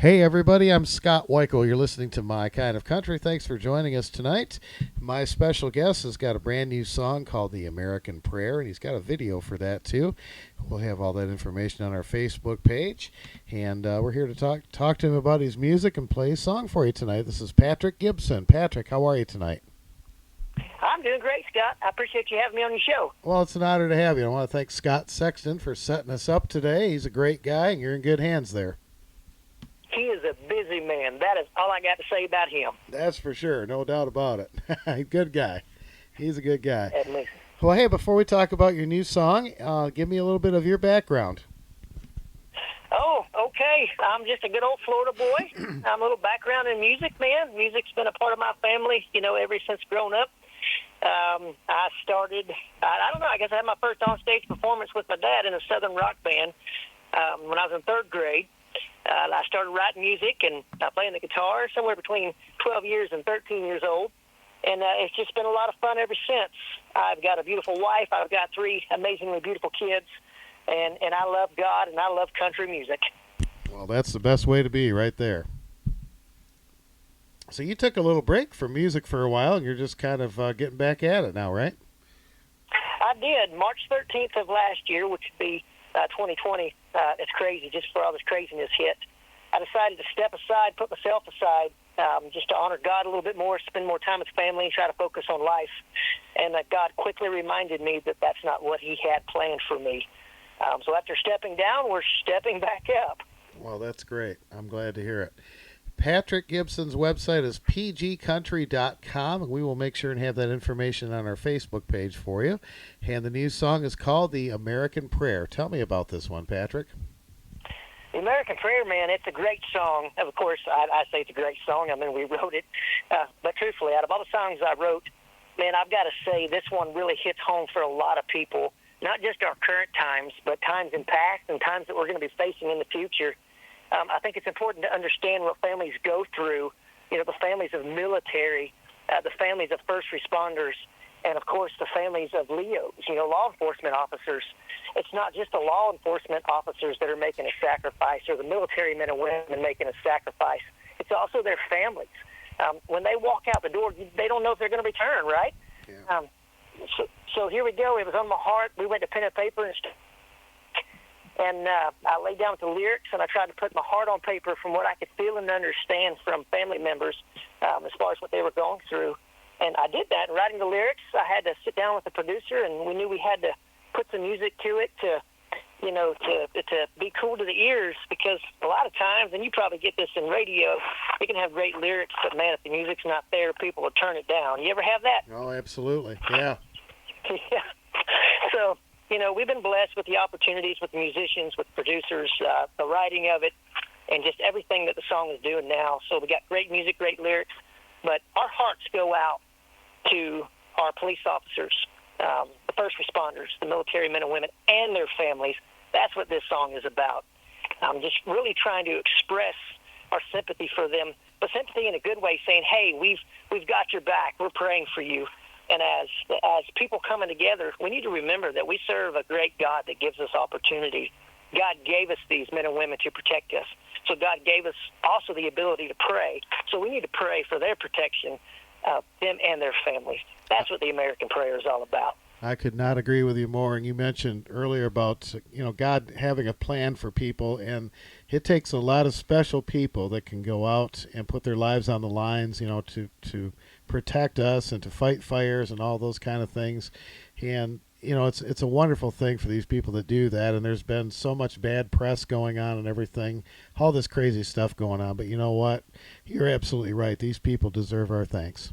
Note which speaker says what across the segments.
Speaker 1: Hey everybody, I'm Scott Wikle. You're listening to My Kind of Country. Thanks for joining us tonight. My special guest has got a brand new song called The American Prayer, and he's got a video for that too. We'll have all that information on our Facebook page, and we're here to talk to him about his music and play his song for you tonight. This is Patrick Gibson. Patrick, how are you tonight?
Speaker 2: I'm doing great, Scott. I appreciate you having me on your show.
Speaker 1: Well, it's an honor to have you. I want to thank Scott Sexton for setting us up today. He's a great guy, and you're in good hands there.
Speaker 2: He is a busy man. That is all I got to say about him.
Speaker 1: That's for sure. No doubt about it. Good guy. He's a good guy.
Speaker 2: At least.
Speaker 1: Well, hey, before we talk about your new song, give me a little bit of your background.
Speaker 2: Oh, okay. I'm just a good old Florida boy. I'm a little background in music, man. Music's been a part of my family, ever since growing up. I started, I don't know, I guess I had my first on-stage performance with my dad in a Southern rock band when I was in third grade. I started writing music and playing the guitar somewhere between 12 years and 13 years old. And it's just been a lot of fun ever since. I've got a beautiful wife. I've got 3 amazingly beautiful kids. And I love God and I love country music.
Speaker 1: Well, that's the best way to be right there. So you took a little break from music for a while and you're just kind of getting back at it now, right?
Speaker 2: I did. March 13th of last year, which would be 2020, it's crazy, just for all this craziness hit. I decided to step aside, put myself aside, just to honor God a little bit more, spend more time with family, and try to focus on life. And God quickly reminded me that that's not what He had planned for me. So after stepping down, we're stepping back up.
Speaker 1: Well, that's great. I'm glad to hear it. Patrick Gibson's website is pgcountry.com, and we will make sure and have that information on our Facebook page for you. And the new song is called The American Prayer. Tell me about this one, Patrick.
Speaker 2: The American Prayer, man, it's a great song. Of course, I say it's a great song. I mean, we wrote it. But truthfully, out of all the songs I wrote, man, I've got to say this one really hits home for a lot of people, not just our current times, but times in past and times that we're going to be facing in the future. I think it's important to understand what families go through, the families of military, the families of first responders, and, of course, the families of LEOs, law enforcement officers. It's not just the law enforcement officers that are making a sacrifice or the military men and women making a sacrifice. It's also their families. When they walk out the door, they don't know if they're going to return, right?
Speaker 1: Yeah.
Speaker 2: So here we go. It was on my heart. We went to pen and paper and I laid down with the lyrics, and I tried to put my heart on paper from what I could feel and understand from family members as far as what they were going through. And I did that. Writing the lyrics, I had to sit down with the producer, and we knew we had to put some music to it to be cool to the ears, because a lot of times, and you probably get this in radio, you can have great lyrics, but, man, if the music's not there, people will turn it down. You ever have that?
Speaker 1: Oh, absolutely. Yeah.
Speaker 2: Yeah. So, we've been blessed with the opportunities with musicians, with producers, the writing of it, and just everything that the song is doing now. So we got great music, great lyrics, but our hearts go out to our police officers, the first responders, the military men and women, and their families. That's what this song is about. I'm just really trying to express our sympathy for them, but sympathy in a good way, saying, hey, we've got your back. We're praying for you. And as people coming together, we need to remember that we serve a great God that gives us opportunity. God gave us these men and women to protect us. So God gave us also the ability to pray. So we need to pray for their protection, them and their families. That's what the American Prayer is all about.
Speaker 1: I could not agree with you more. And you mentioned earlier about, God having a plan for people, and it takes a lot of special people that can go out and put their lives on the lines, to protect us and to fight fires and all those kind of things. And, it's a wonderful thing for these people that do that. And there's been so much bad press going on and everything, all this crazy stuff going on. But you know what? You're absolutely right. These people deserve our thanks.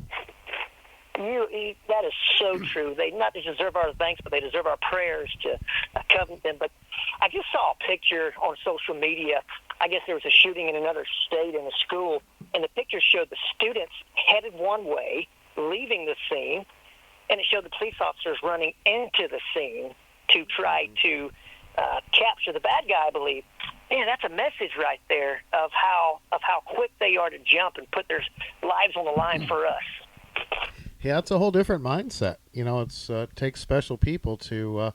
Speaker 2: That is so true. They not just deserve our thanks, but they deserve our prayers to cover them. But I just saw a picture on social media. I guess there was a shooting in another state in a school, and the picture showed the students headed one way, leaving the scene, and it showed the police officers running into the scene to try to capture the bad guy, I believe. Man, that's a message right there of how quick they are to jump and put their lives on the line for us.
Speaker 1: Yeah, it's a whole different mindset. It takes special people to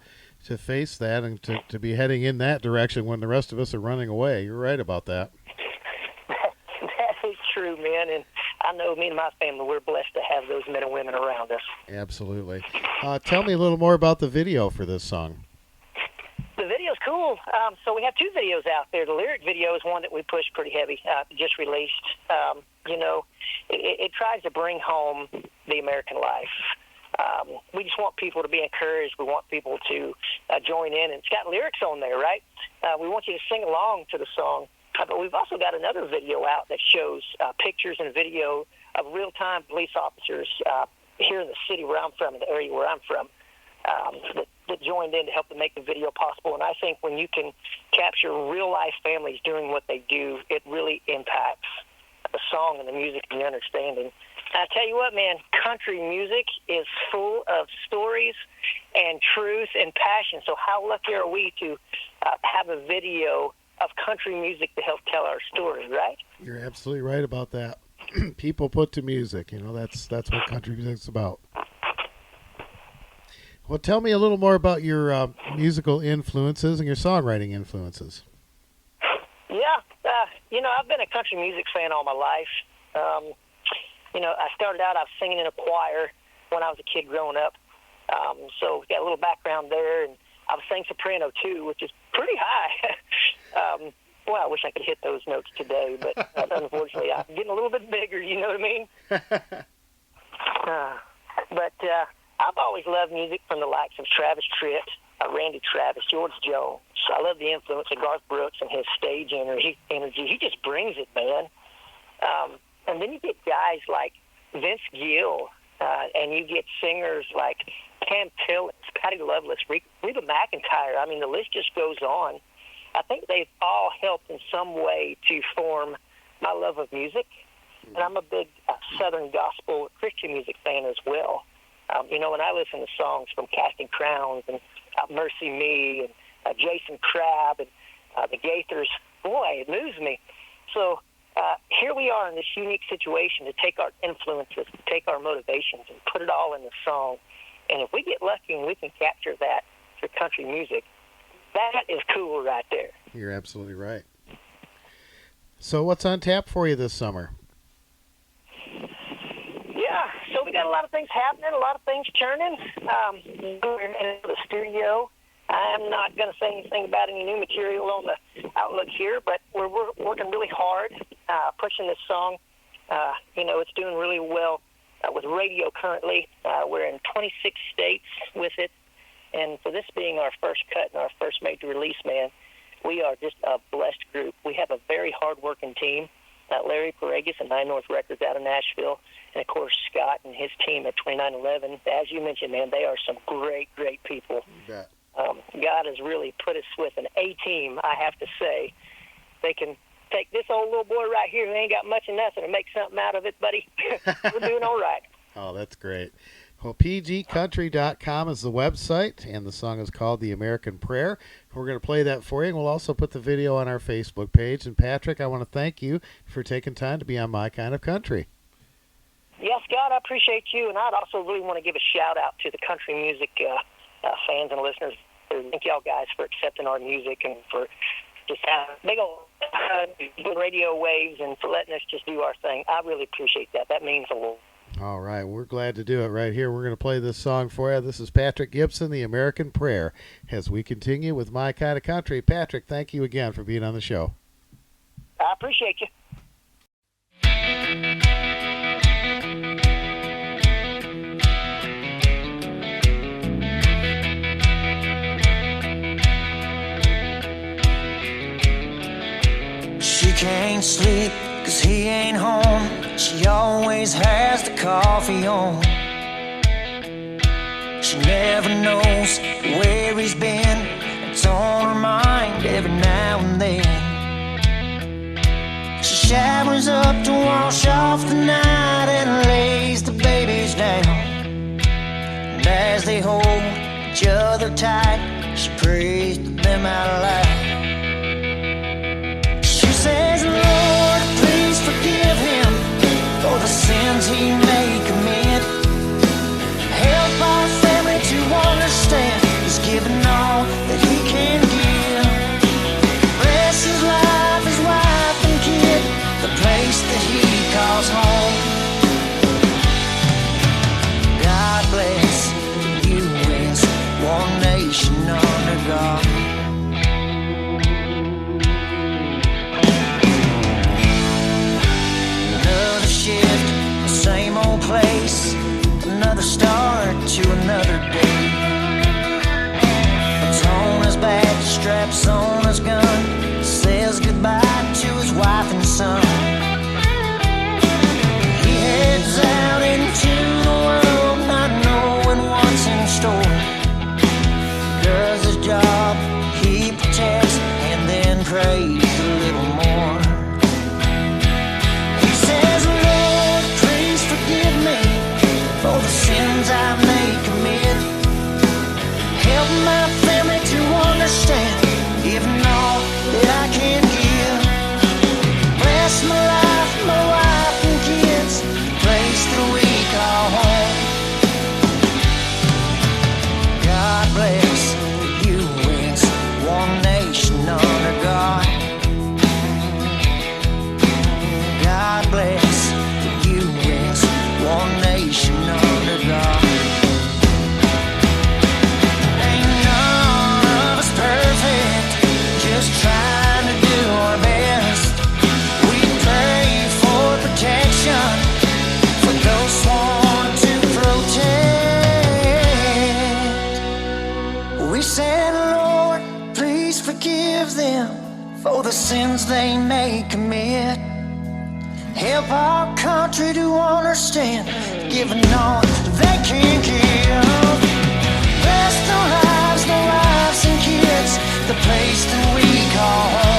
Speaker 1: face that and to be heading in that direction when the rest of us are running away. You're right about that.
Speaker 2: true, man. And I know me and my family, we're blessed to have those men and women around us.
Speaker 1: Absolutely. Tell me a little more about the video for this song.
Speaker 2: The video's cool. So we have two videos out there. The lyric video is one that we pushed pretty heavy, just released. It tries to bring home the American life. We just want people to be encouraged. We want people to join in. And it's got lyrics on there, right? We want you to sing along to the song. But we've also got another video out that shows pictures and video of real-time police officers here in the city where I'm from, in the area where I'm from, that joined in to help to make the video possible. And I think when you can capture real-life families doing what they do, it really impacts the song and the music and the understanding. I tell you what, man, country music is full of stories and truth and passion. So how lucky are we to have a video of country music to help tell our story, right?
Speaker 1: You're absolutely right about that. People put to music, that's what country music's about. Well, tell me a little more about your musical influences and your songwriting influences.
Speaker 2: Yeah, I've been a country music fan all my life. I started out, I was singing in a choir when I was a kid growing up. So got a little background there, and I was singing soprano too, which is pretty high. I wish I could hit those notes today, but unfortunately, I'm getting a little bit bigger, you know what I mean? But I've always loved music from the likes of Travis Tritt, Randy Travis, George Jones. I love the influence of Garth Brooks and his stage energy. He just brings it, man. And then you get guys like Vince Gill, and you get singers like Pam Tillis, Patty Loveless, Reba McEntire. I mean, the list just goes on. I think they've all helped in some way to form my love of music. And I'm a big Southern gospel Christian music fan as well. When I listen to songs from Casting Crowns and Mercy Me and Jason Crabb and the Gaithers, boy, it moves me. So here we are in this unique situation to take our influences, to take our motivations and put it all in the song. And if we get lucky and we can capture that through country music, that is cool right there.
Speaker 1: You're absolutely right. So what's on tap for you this summer?
Speaker 2: Yeah, so we got a lot of things happening, a lot of things churning. We're in the studio. I'm not going to say anything about any new material on the outlook here, but we're working really hard, pushing this song. It's doing really well with radio currently. We're in 26 states with it. And for this being our first cut and our first major release, man, we are just a blessed group. We have a very hard-working team. Larry Paregas and Nine North Records out of Nashville, and, of course, Scott and his team at 2911. As you mentioned, man, they are some great, great people.
Speaker 1: Yeah.
Speaker 2: God has really put us with an A-team, I have to say. They can take this old little boy right here who ain't got much of nothing and make something out of it, buddy. We're doing all right.
Speaker 1: Oh, that's great. Well, pgcountry.com is the website, and the song is called The American Prayer. We're going to play that for you, and we'll also put the video on our Facebook page. And, Patrick, I want to thank you for taking time to be on My Kind of Country.
Speaker 2: Yes, Scott, I appreciate you, and I'd also really want to give a shout-out to the country music fans and listeners. Thank y'all guys for accepting our music and for just having big old radio waves and for letting us just do our thing. I really appreciate that. That means a lot.
Speaker 1: All right, we're glad to do it right here. We're going to play this song for you. This is Patrick Gibson, The American Prayer, as we continue with My Kind of Country. Patrick, thank you again for being on the show.
Speaker 2: I appreciate you.
Speaker 3: She can't sleep 'cause he ain't home. She always has the coffee on. She never knows where he's been. It's on her mind every now and then. She showers up to wash off the night and lays the babies down. And as they hold each other tight, she prays to them out loud. She says, Lord, please forgive him for the sins he may commit. Help our family to understand he's given all that he can give. Bless his life, his wife and kid, the place that he calls home. God bless the U.S., one nation under God. Another shift, the same old place, another start to another day. On his back, straps on his gun, says goodbye to his wife and son. He heads out into the world, not knowing what's in store. Does his job, he protects, and then prays a little more. He says, Lord, please forgive me for the sins I may commit. Help my family to understand, giving all that I can give. Bless my life, my wife and kids, the place that we call home. God bless the U.S., one nation under God. God bless the U.S., one nation under God. Trying to do our best. We pray for protection for those sworn to protect. We said, Lord, please forgive them for the sins they may commit. Help our country to understand, giving all they can give. Bless their lives and kids, the place that we call home.